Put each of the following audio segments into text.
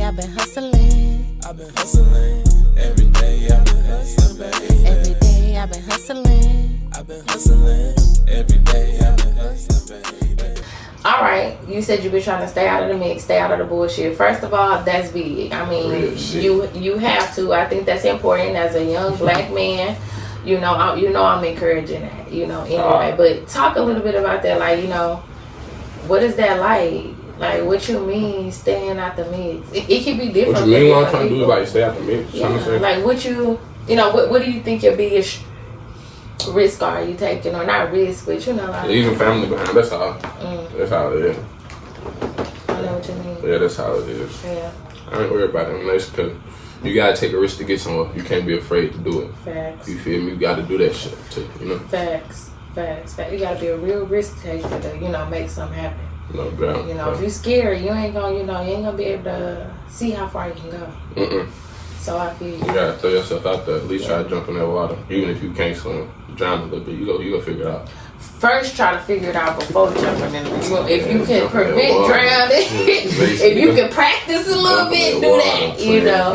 I've been hustling. I've been hustling. Every day I've been hustling, baby. Every day I've been hustling. I've been hustling. Every day I've been hustling, baby. All right, you said you've been trying to stay out of the mix, stay out of the bullshit. First of all, that's big. I mean, you have to. I think that's important as a young black man. You know, I'm encouraging that. You know, anyway. But talk a little bit about that. Like, you know, what is that like? Like, what you mean staying out the mix? It can be different. What you mean? What I'm trying to do is like stay out the mix. Yeah. Like, what you know, what do you think your biggest risk are you taking, or not risk, but you know, like leaving family behind. That's all. That's how it is. I know what you mean. Yeah, that's how it is. Yeah. I ain't worried about them next because you gotta take a risk to get somewhere. You can't be afraid to do it. Facts. You feel me? You gotta do that shit too. You know. Facts. You gotta be a real risk taker to, you know, make something happen. No doubt. You know, if you scared, you ain't gonna be able to see how far you can go. So I feel you gotta throw yourself out there. At least try to jump in that water, even if you can't swim. Drown a little bit. You go figure it out. First, try to figure it out before jumping in. If you can prevent drowning, if you can practice a little bit, do that. You know,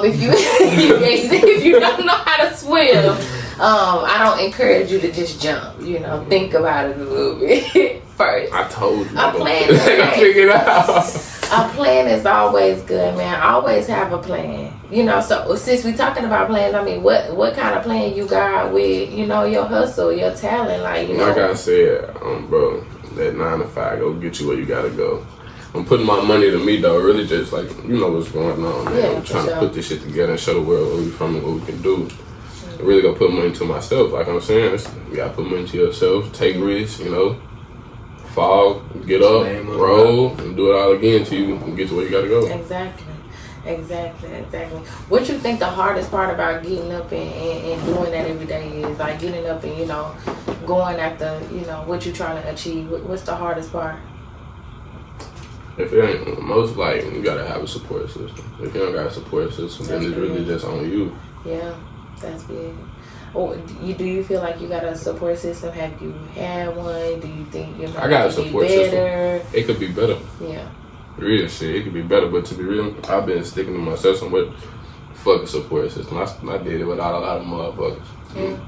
if you don't know how to swim, I don't encourage you to just jump. You know, think about it a little bit first. I told you. A plan. Figure it out. A plan is always good, man. Always have a plan. You know, so since we talking about plans, I mean, what kind of plan you got with, you know, your hustle, your talent, like, you know? Like I said, bro, that 9 to 5 go get you where you gotta go. I'm putting my money to me though, really just like, you know what's going on, man. Yeah, I'm trying to put this shit together and show the world where we from and what we can do. I really gonna put money to myself, like I'm saying. You gotta put money to yourself, take risks, you know. Fall, get up, roll, and do it all again till you get to where you gotta go. Exactly. What you think the hardest part about getting up and doing that every day is? Like getting up and, you know, going after, you know, what you trying to achieve. What's the hardest part? If it ain't, most like, you gotta have a support system. If you don't got a support system, then it's really just on you. Yeah, that's big. Or do you feel like you got a support system? Have you had one? Do you think you know, I got a support system. It could be better. Yeah. Real shit, it could be better, but to be real, I've been sticking to myself somewhat. Fucking support system. I did it without a lot of motherfuckers. Yeah.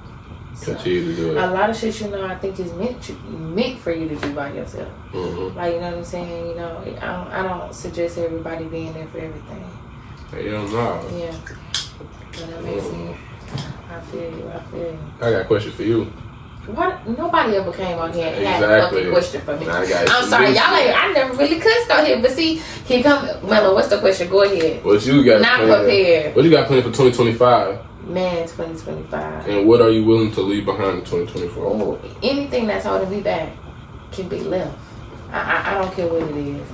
Continue to do it. A lot of shit, you know, I think is meant for you to do by yourself. Like, you know what I'm saying? You know, I don't suggest everybody being there for everything. Hell no. Yeah. But that makes sense. I feel you. I got a question for you. What? Nobody ever came on here and had a fucking question for me. I'm sorry, y'all I never really cussed on here, but see, here come Melo. What's the question? Go ahead. What you got? Not prepared. What you got planned for 2025? Man, 2025. And what are you willing to leave behind in 2024? Oh, anything that's holding me back can be left. I don't care what it is.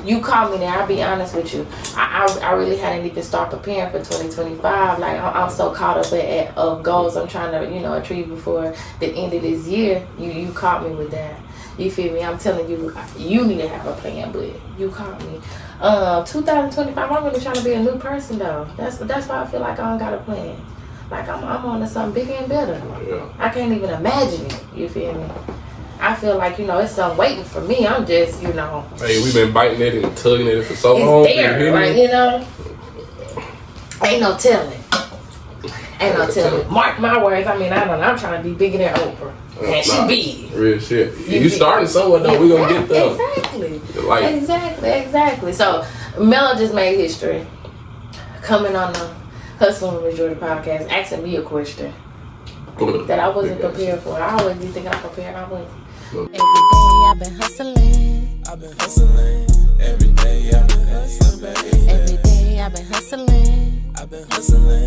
You called me there. I'll be honest with you. I really hadn't even started preparing for 2025. Like, I'm so caught up at goals I'm trying to, you know, achieve before the end of this year. You caught me with that. You feel me? I'm telling you, you need to have a plan, but you caught me. 2025, I'm really trying to be a new person though. That's why I feel like I don't got a plan. Like I'm on to something bigger and better. Yeah. I can't even imagine it. You feel me? I feel like, you know, it's something waiting for me. I'm just, you know. Hey, we've been biting it and tugging at it for so long. It's there, like, you know. Ain't no telling. Mark my words. I mean, I don't know. I'm trying to be bigger than Oprah. And she big. Real shit. You starting somewhere though. We gonna get there. Exactly. So, Melo just made history. Coming on the Hustling with Georgiaa podcast, asking me a question that I wasn't prepared for. I always be thinking I'm prepared. I wasn't. Every day I've been hustling. I've been hustling. Every day I've been hustling, baby. Every day I've been hustling. I've been hustling.